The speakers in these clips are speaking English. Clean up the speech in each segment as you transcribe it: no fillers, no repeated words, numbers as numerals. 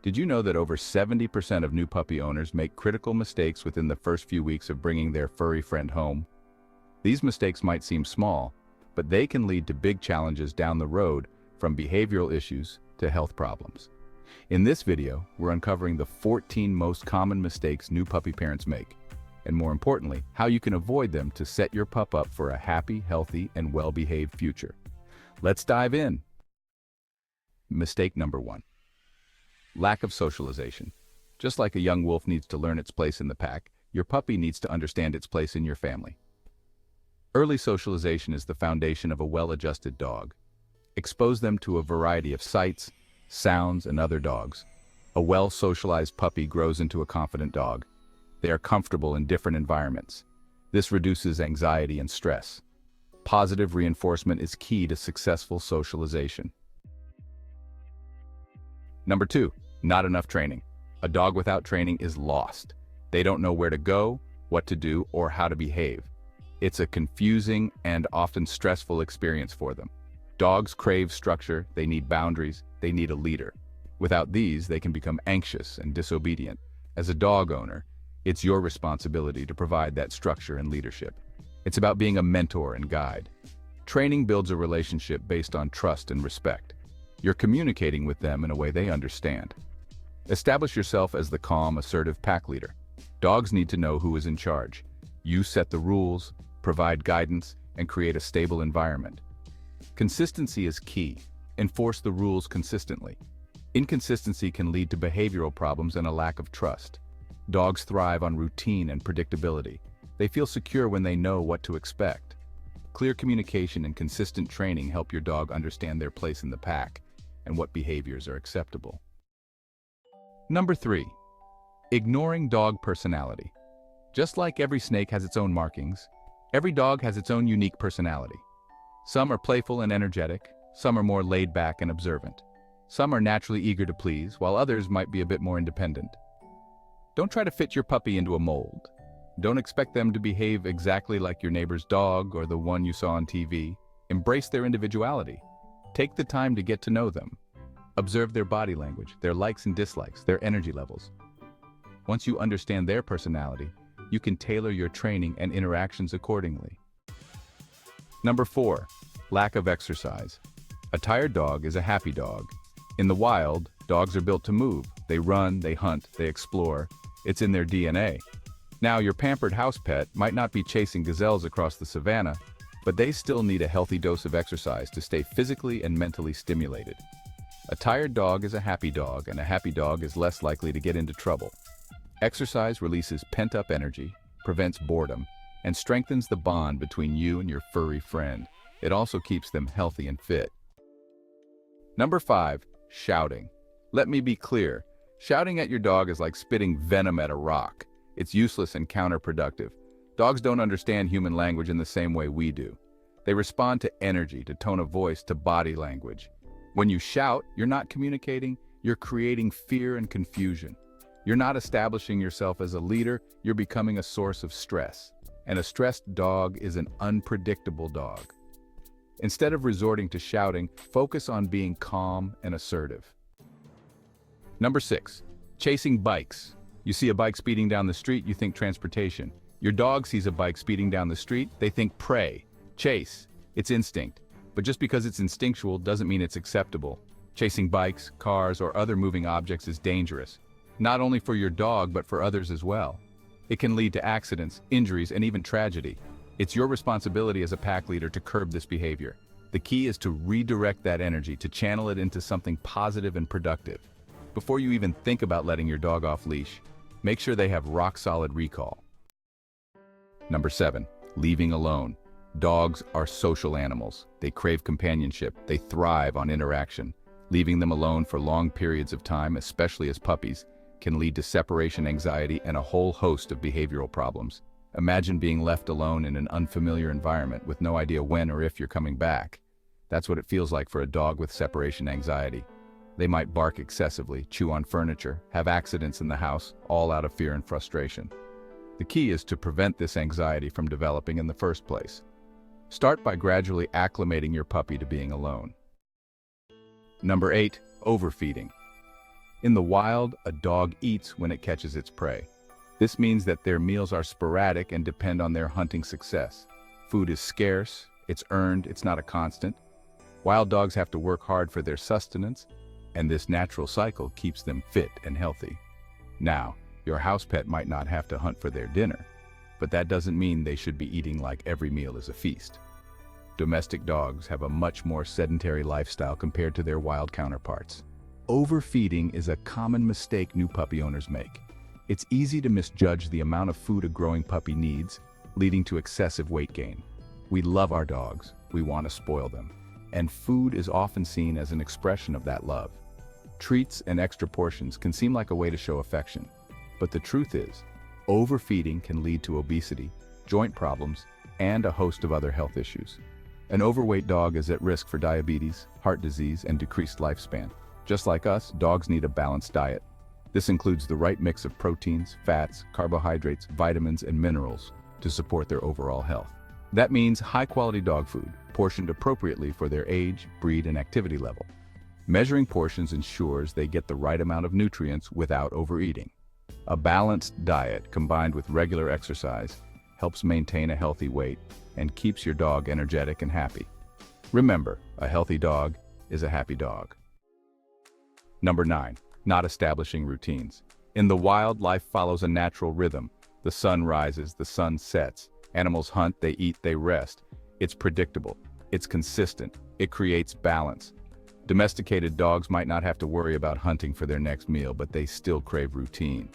Did you know that over 70% of new puppy owners make critical mistakes within the first few weeks of bringing their furry friend home? These mistakes might seem small, but they can lead to big challenges down the road, from behavioral issues to health problems. In this video, we're uncovering the 14 most common mistakes new puppy parents make, and more importantly, how you can avoid them to set your pup up for a happy, healthy, and well-behaved future. Let's dive in. Mistake number 1. Lack of socialization. Just like a young wolf needs to learn its place in the pack, your puppy needs to understand its place in your family. Early socialization is the foundation of a well-adjusted dog. Expose them to a variety of sights, sounds, and other dogs. A well-socialized puppy grows into a confident dog. They are comfortable in different environments. This reduces anxiety and stress. Positive reinforcement is key to successful socialization. Number 2, not enough training. A dog without training is lost. They don't know where to go, what to do, or how to behave. It's a confusing and often stressful experience for them. Dogs crave structure, they need boundaries, they need a leader. Without these, they can become anxious and disobedient. As a dog owner, it's your responsibility to provide that structure and leadership. It's about being a mentor and guide. Training builds a relationship based on trust and respect. You're communicating with them in a way they understand. Establish yourself as the calm, assertive pack leader. Dogs need to know who is in charge. You set the rules, provide guidance, and create a stable environment. Consistency is key. Enforce the rules consistently. Inconsistency can lead to behavioral problems and a lack of trust. Dogs thrive on routine and predictability. They feel secure when they know what to expect. Clear communication and consistent training help your dog understand their place in the pack and what behaviors are acceptable. Number 3, ignoring dog personality. Just like every snake has its own markings, every dog has its own unique personality. Some are playful and energetic, some are more laid back and observant. Some are naturally eager to please, while others might be a bit more independent. Don't try to fit your puppy into a mold. Don't expect them to behave exactly like your neighbor's dog or the one you saw on TV. Embrace their individuality. Take the time to get to know them. Observe their body language, their likes and dislikes, their energy levels. Once you understand their personality, you can tailor your training and interactions accordingly. Number 4, lack of exercise. A tired dog is a happy dog. In the wild, dogs are built to move. They run, they hunt, they explore. It's in their DNA. Now, your pampered house pet might not be chasing gazelles across the savannah, but they still need a healthy dose of exercise to stay physically and mentally stimulated. A tired dog is a happy dog, and a happy dog is less likely to get into trouble. Exercise releases pent-up energy, prevents boredom, and strengthens the bond between you and your furry friend. It also keeps them healthy and fit. Number 5, shouting. Let me be clear. Shouting at your dog is like spitting venom at a rock. It's useless and counterproductive. Dogs don't understand human language in the same way we do. They respond to energy, to tone of voice, to body language. When you shout, you're not communicating, you're creating fear and confusion. You're not establishing yourself as a leader, you're becoming a source of stress. And a stressed dog is an unpredictable dog. Instead of resorting to shouting, focus on being calm and assertive. Number 6, chasing bikes. You see a bike speeding down the street, you think transportation. Your dog sees a bike speeding down the street, they think prey, chase. It's instinct. But just because it's instinctual doesn't mean it's acceptable. Chasing bikes, cars, or other moving objects is dangerous. Not only for your dog, but for others as well. It can lead to accidents, injuries, and even tragedy. It's your responsibility as a pack leader to curb this behavior. The key is to redirect that energy, to channel it into something positive and productive. Before you even think about letting your dog off leash, make sure they have rock-solid recall. Number 7, leaving alone. Dogs are social animals. They crave companionship. They thrive on interaction. Leaving them alone for long periods of time, especially as puppies, can lead to separation anxiety and a whole host of behavioral problems. Imagine being left alone in an unfamiliar environment with no idea when or if you're coming back. That's what it feels like for a dog with separation anxiety. They might bark excessively, chew on furniture, have accidents in the house, all out of fear and frustration. The key is to prevent this anxiety from developing in the first place. Start by gradually acclimating your puppy to being alone. Number 8, overfeeding. In the wild, a dog eats when it catches its prey. This means that their meals are sporadic and depend on their hunting success. Food is scarce, it's earned, it's not a constant. Wild dogs have to work hard for their sustenance, and this natural cycle keeps them fit and healthy. Now, your house pet might not have to hunt for their dinner, but that doesn't mean they should be eating like every meal is a feast. Domestic dogs have a much more sedentary lifestyle compared to their wild counterparts. Overfeeding is a common mistake new puppy owners make. It's easy to misjudge the amount of food a growing puppy needs, leading to excessive weight gain. We love our dogs, we want to spoil them, and food is often seen as an expression of that love. Treats and extra portions can seem like a way to show affection, but the truth is, overfeeding can lead to obesity, joint problems, and a host of other health issues. An overweight dog is at risk for diabetes, heart disease, and decreased lifespan. Just like us, dogs need a balanced diet. This includes the right mix of proteins, fats, carbohydrates, vitamins, and minerals to support their overall health. That means high-quality dog food, portioned appropriately for their age, breed, and activity level. Measuring portions ensures they get the right amount of nutrients without overeating. A balanced diet combined with regular exercise helps maintain a healthy weight and keeps your dog energetic and happy. Remember, a healthy dog is a happy dog. Number 9. Not establishing routines. In the wild, life follows a natural rhythm. The sun rises, the sun sets. Animals hunt, they eat, they rest. It's predictable. It's consistent. It creates balance. Domesticated dogs might not have to worry about hunting for their next meal, but they still crave routine.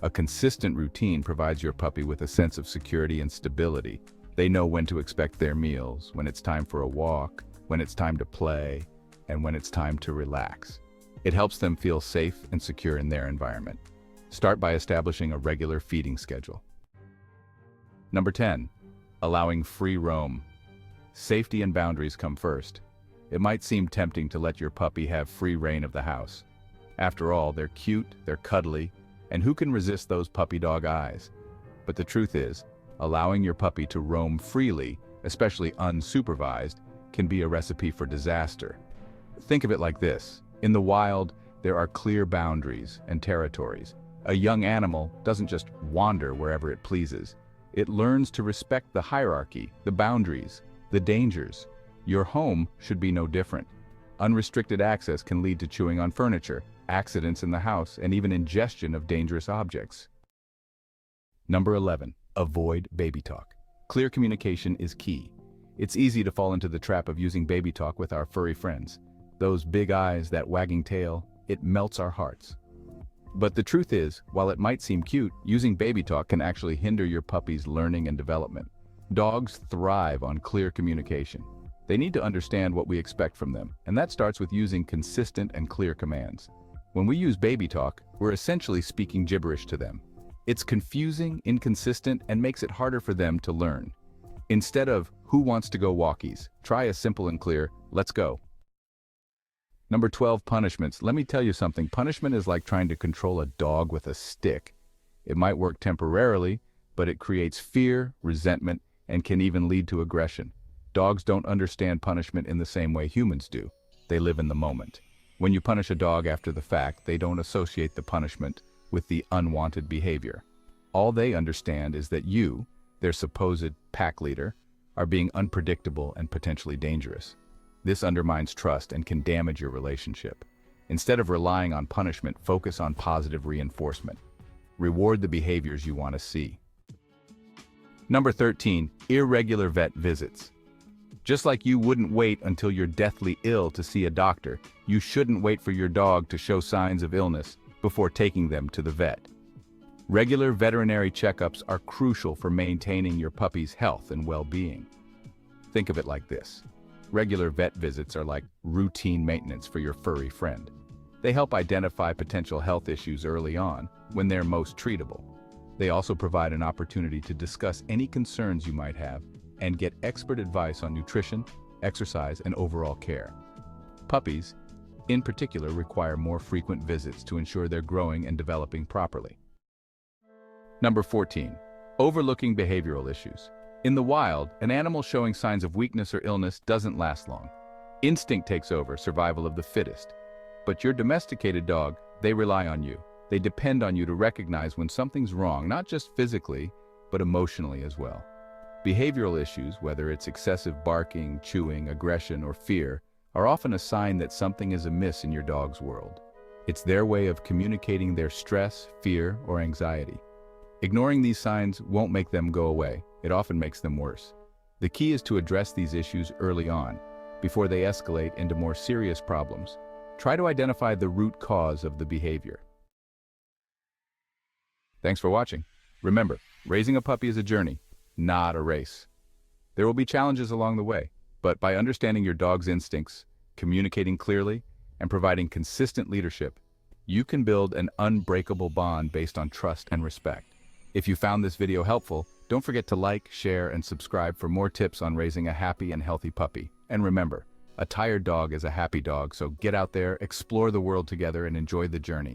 A consistent routine provides your puppy with a sense of security and stability. They know when to expect their meals, when it's time for a walk, when it's time to play, and when it's time to relax. It helps them feel safe and secure in their environment. Start by establishing a regular feeding schedule. Number 10. Allowing free roam. Safety and boundaries come first. It might seem tempting to let your puppy have free reign of the house. After all, they're cute, they're cuddly, and who can resist those puppy dog eyes? But the truth is, allowing your puppy to roam freely, especially unsupervised, can be a recipe for disaster. Think of it like this. In the wild, there are clear boundaries and territories. A young animal doesn't just wander wherever it pleases. It learns to respect the hierarchy, the boundaries, the dangers. Your home should be no different. Unrestricted access can lead to chewing on furniture, accidents in the house, and even ingestion of dangerous objects. Number 11. Avoid baby talk. Clear communication is key. It's easy to fall into the trap of using baby talk with our furry friends. Those big eyes, that wagging tail, it melts our hearts. But the truth is, while it might seem cute, using baby talk can actually hinder your puppy's learning and development. Dogs thrive on clear communication. They need to understand what we expect from them, and that starts with using consistent and clear commands. When we use baby talk, we're essentially speaking gibberish to them. It's confusing, inconsistent, and makes it harder for them to learn. Instead of, "Who wants to go walkies?" try a simple and clear, "Let's go." Number 12, punishments. Let me tell you something. Punishment is like trying to control a dog with a stick. It might work temporarily, but it creates fear, resentment, and can even lead to aggression. Dogs don't understand punishment in the same way humans do. They live in the moment. When you punish a dog after the fact, they don't associate the punishment with the unwanted behavior. All they understand is that you, their supposed pack leader, are being unpredictable and potentially dangerous. This undermines trust and can damage your relationship. Instead of relying on punishment, focus on positive reinforcement. Reward the behaviors you want to see. Number 13, irregular vet visits. Just like you wouldn't wait until you're deathly ill to see a doctor, you shouldn't wait for your dog to show signs of illness before taking them to the vet. Regular veterinary checkups are crucial for maintaining your puppy's health and well-being. Think of it like this. Regular vet visits are like routine maintenance for your furry friend. They help identify potential health issues early on, when they're most treatable. They also provide an opportunity to discuss any concerns you might have and get expert advice on nutrition, exercise, and overall care. Puppies, in particular, require more frequent visits to ensure they're growing and developing properly. Number 14, overlooking behavioral issues. In the wild, an animal showing signs of weakness or illness doesn't last long. Instinct takes over, survival of the fittest. But your domesticated dog They rely on you. They depend on you to recognize when something's wrong, not just physically, but emotionally as well. Behavioral issues, whether it's excessive barking, chewing, aggression, or fear, are often a sign that something is amiss in your dog's world. It's their way of communicating their stress, fear, or anxiety. Ignoring these signs won't make them go away. It often makes them worse. The key is to address these issues early on, before they escalate into more serious problems. Try to identify the root cause of the behavior. Thanks for watching. Remember, raising a puppy is a journey, not a race. There will be challenges along the way, but by understanding your dog's instincts, communicating clearly, and providing consistent leadership, you can build an unbreakable bond based on trust and respect. If you found this video helpful, don't forget to like, share, and subscribe for more tips on raising a happy and healthy puppy. And remember, a tired dog is a happy dog, so get out there, explore the world together, and enjoy the journey.